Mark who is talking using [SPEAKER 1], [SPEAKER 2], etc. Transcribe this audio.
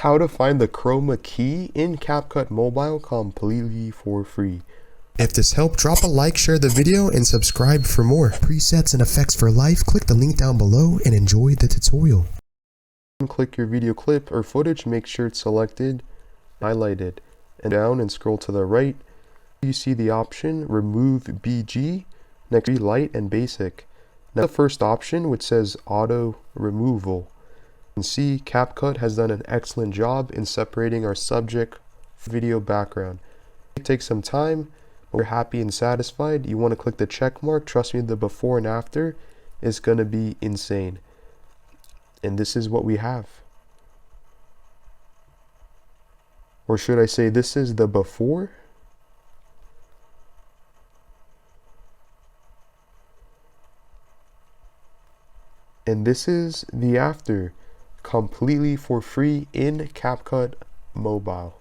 [SPEAKER 1] How to find the Chroma key in Capcut Mobile completely for free.
[SPEAKER 2] If this helped, drop a like, share the video, and subscribe for more. Presets and effects for life, click the link down below and enjoy the tutorial.
[SPEAKER 1] Click your video clip or footage, make sure it's selected, highlighted, and down and scroll to the right. You see the option remove BG, next to light and basic. Now the first option which says auto removal. You can see Capcut has done an excellent job in separating our subject from video background. It takes some time, but we're happy and satisfied. You want to click the check mark. Trust me, the before and after is going to be insane. And this is what we have. Or should I say this is the before? And this is the after, completely for free in Capcut Mobile.